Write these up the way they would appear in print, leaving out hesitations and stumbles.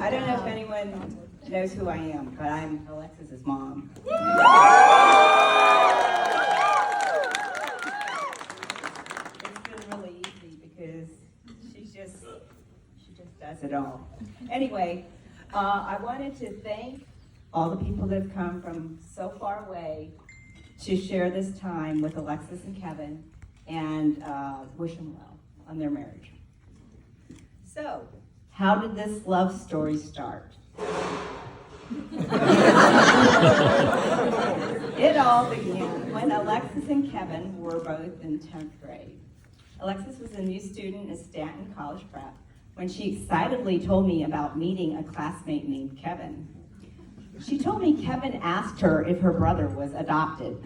I don't know if anyone knows who I am, but I'm Alexis's mom. It's been really easy because she just does it all. Anyway, I wanted to thank all the people that have come from so far away to share this time with Alexis and Kevin and wish them well on their marriage. So, how did this love story start? It all began when Alexis and Kevin were both in 10th grade. Alexis was a new student at Stanton College Prep when she excitedly told me about meeting a classmate named Kevin. She told me Kevin asked her if her brother was adopted.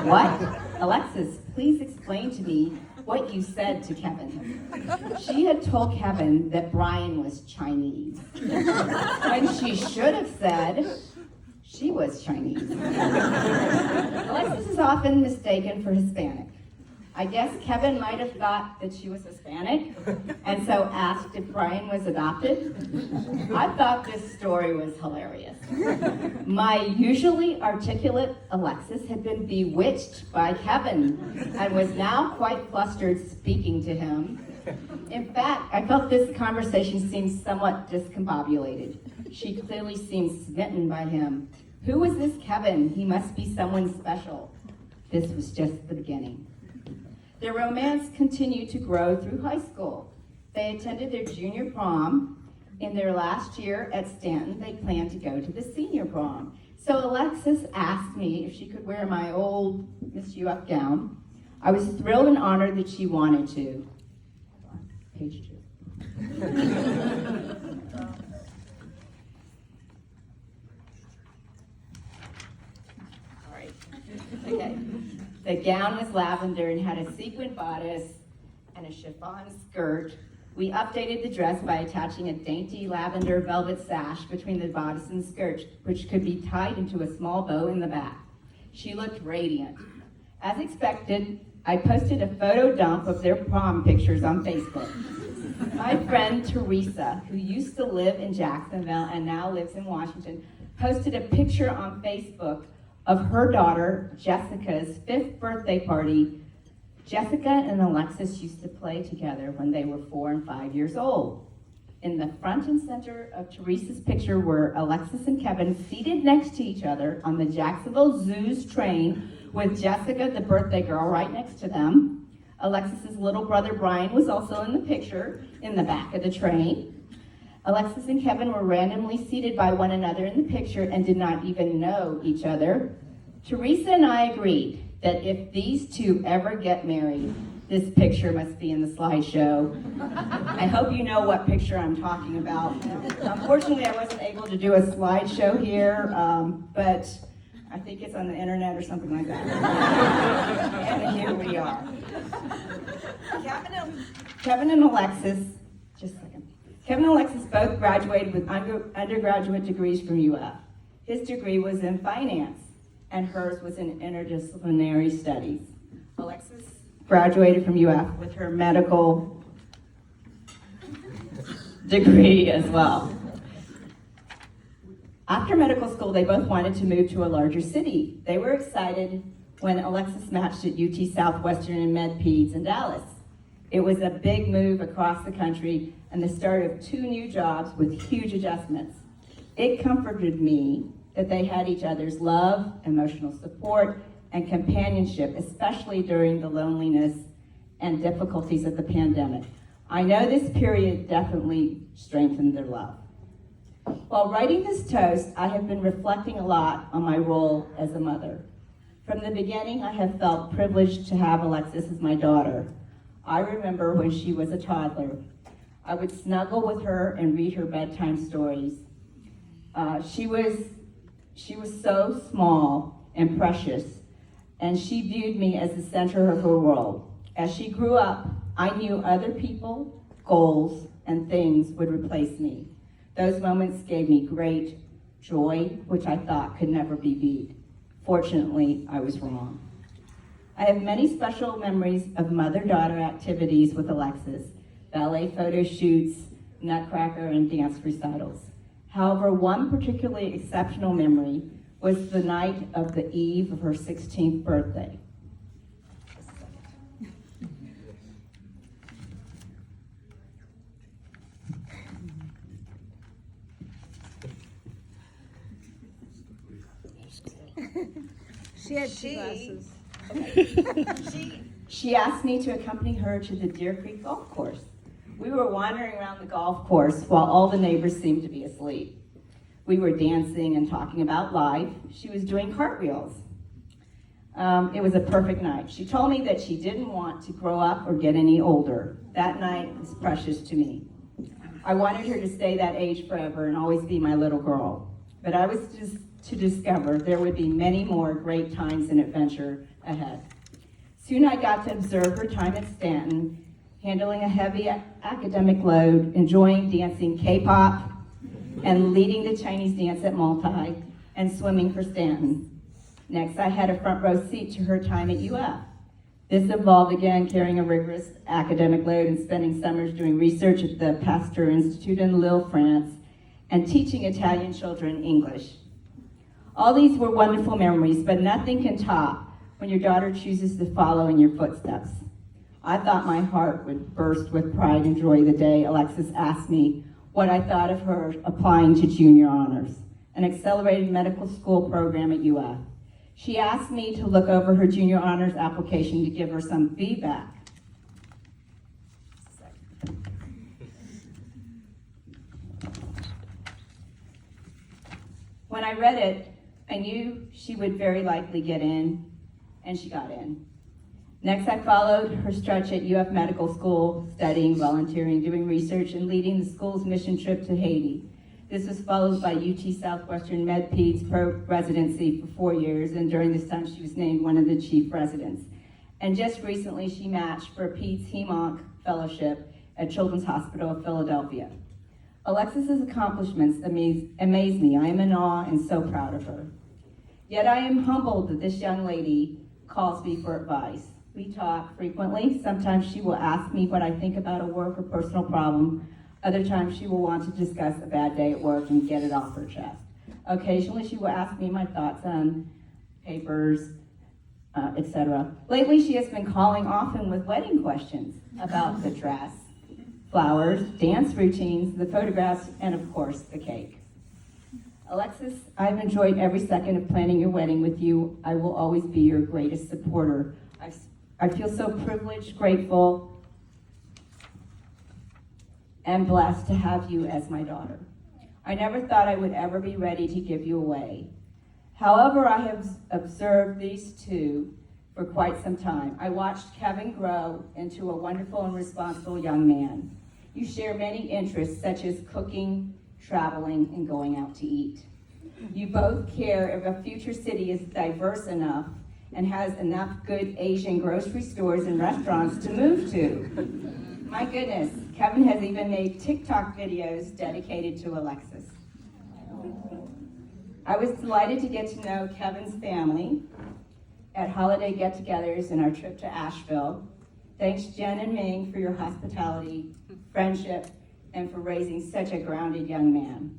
What? Alexis, please explain to me what you said to Kevin. She had told Kevin that Brian was Chinese, when she should have said she was Chinese. Alexis is often mistaken for Hispanic. I guess Kevin might have thought that she was Hispanic, and so asked if Brian was adopted. I thought this story was hilarious. My usually articulate Alexis had been bewitched by Kevin, and was now quite flustered speaking to him. In fact, I felt this conversation seemed somewhat discombobulated. She clearly seemed smitten by him. Who was this Kevin? He must be someone special. This was just the beginning. Their romance continued to grow through high school. They attended their junior prom. In their last year at Stanton, they planned to go to the senior prom. So Alexis asked me if she could wear my old Miss UF gown. I was thrilled and honored that she wanted to. Page 2. All right. Okay. The gown was lavender and had a sequin bodice and a chiffon skirt. We updated the dress by attaching a dainty lavender velvet sash between the bodice and skirt, which could be tied into a small bow in the back. She looked radiant. As expected, I posted a photo dump of their prom pictures on Facebook. My friend Teresa, who used to live in Jacksonville and now lives in Washington, posted a picture on Facebook of her daughter, Jessica's 5th birthday party. Jessica and Alexis used to play together when they were 4 and 5 years old. In the front and center of Teresa's picture were Alexis and Kevin seated next to each other on the Jacksonville Zoo's train with Jessica, the birthday girl, right next to them. Alexis's little brother Brian was also in the picture in the back of the train. Alexis and Kevin were randomly seated by one another in the picture and did not even know each other. Teresa and I agreed that if these two ever get married, this picture must be in the slideshow. I hope you know what picture I'm talking about. Unfortunately, I wasn't able to do a slideshow here, but I think it's on the internet or something like that. And here we are. Kevin and Alexis, just a second. Kevin and Alexis both graduated with undergraduate degrees from UF. His degree was in finance, and hers was in interdisciplinary studies. Alexis graduated from UF with her medical degree as well. After medical school, they both wanted to move to a larger city. They were excited when Alexis matched at UT Southwestern and MedPeds in Dallas. It was a big move across the country and the start of 2 new jobs with huge adjustments. It comforted me that they had each other's love, emotional support, and companionship, especially during the loneliness and difficulties of the pandemic. I know this period definitely strengthened their love. While writing this toast, I have been reflecting a lot on my role as a mother. From the beginning, I have felt privileged to have Alexis as my daughter. I remember when she was a toddler. I would snuggle with her and read her bedtime stories. She was so small and precious, and she viewed me as the center of her world. As she grew up, I knew other people, goals, and things would replace me. Those moments gave me great joy, which I thought could never be beat. Fortunately, I was wrong. I have many special memories of mother-daughter activities with Alexis, ballet photo shoots, Nutcracker, and dance recitals. However, one particularly exceptional memory was the night of the eve of her 16th birthday. She had glasses. She asked me to accompany her to the Deer Creek Golf Course. We were wandering around the golf course while all the neighbors seemed to be asleep. We were dancing and talking about life. She was doing cartwheels. It was a perfect night. She told me that she didn't want to grow up or get any older. That night was precious to me. I wanted her to stay that age forever and always be my little girl. But I was to discover there would be many more great times and adventure ahead. Soon I got to observe her time at Stanton, handling a heavy academic load, enjoying dancing K-pop, and leading the Chinese dance at Multi, and swimming for Stanton. Next, I had a front row seat to her time at UF. This involved again carrying a rigorous academic load and spending summers doing research at the Pasteur Institute in Lille, France, and teaching Italian children English. All these were wonderful memories, but nothing can top when your daughter chooses to follow in your footsteps. I thought my heart would burst with pride and joy the day Alexis asked me what I thought of her applying to Junior Honors, an accelerated medical school program at UF. She asked me to look over her Junior Honors application to give her some feedback. When I read it, I knew she would very likely get in, and she got in. Next, I followed her stretch at UF Medical School, studying, volunteering, doing research, and leading the school's mission trip to Haiti. This was followed by UT Southwestern MedPeds residency for 4 years, and during this time she was named one of the chief residents. And just recently she matched for a Peds Hem-Onc fellowship at Children's Hospital of Philadelphia. Alexis's accomplishments amaze me. I am in awe and so proud of her. Yet I am humbled that this young lady calls me for advice. We talk frequently. Sometimes she will ask me what I think about a work or personal problem. Other times she will want to discuss a bad day at work and get it off her chest. Occasionally she will ask me my thoughts on papers, etc. Lately she has been calling often with wedding questions about the dress, flowers, dance routines, the photographs, and of course the cake. Alexis, I've enjoyed every second of planning your wedding with you. I will always be your greatest supporter. I feel so privileged, grateful, and blessed to have you as my daughter. I never thought I would ever be ready to give you away. However, I have observed these two for quite some time. I watched Kevin grow into a wonderful and responsible young man. You share many interests such as cooking, traveling, and going out to eat. You both care if a future city is diverse enough and has enough good Asian grocery stores and restaurants to move to. My goodness, Kevin has even made TikTok videos dedicated to Alexis. I was delighted to get to know Kevin's family at holiday get-togethers and our trip to Asheville. Thanks Jen and Ming for your hospitality, friendship, and for raising such a grounded young man.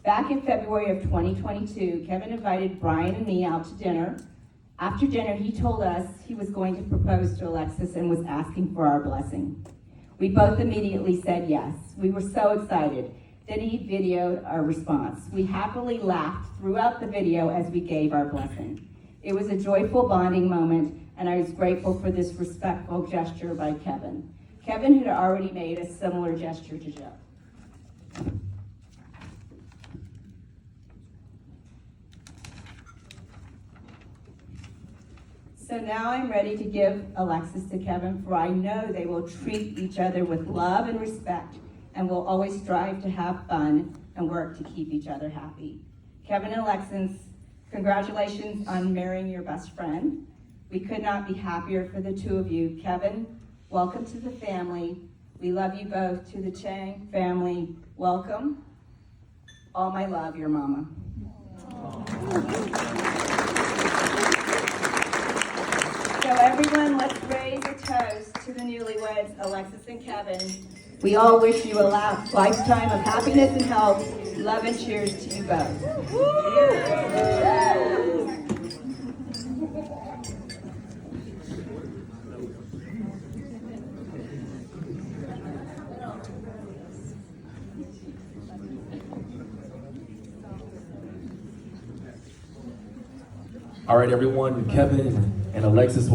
Back in February of 2022, Kevin invited Brian and me out to dinner. After dinner, he told us he was going to propose to Alexis and was asking for our blessing. We both immediately said yes. We were so excited. Then he videoed our response. We happily laughed throughout the video as we gave our blessing. It was a joyful bonding moment, and I was grateful for this respectful gesture by Kevin. Kevin had already made a similar gesture to Joe. So now I'm ready to give Alexis to Kevin, for I know they will treat each other with love and respect and will always strive to have fun and work to keep each other happy. Kevin and Alexis, congratulations on marrying your best friend. We could not be happier for the two of you. Kevin, welcome to the family. We love you both. To the Chang family, welcome. All my love, your mama. So everyone, let's raise a toast to the newlyweds, Alexis and Kevin, We all wish you a lifetime of happiness and health. Love and cheers to you both. All right, everyone, Kevin and Alexis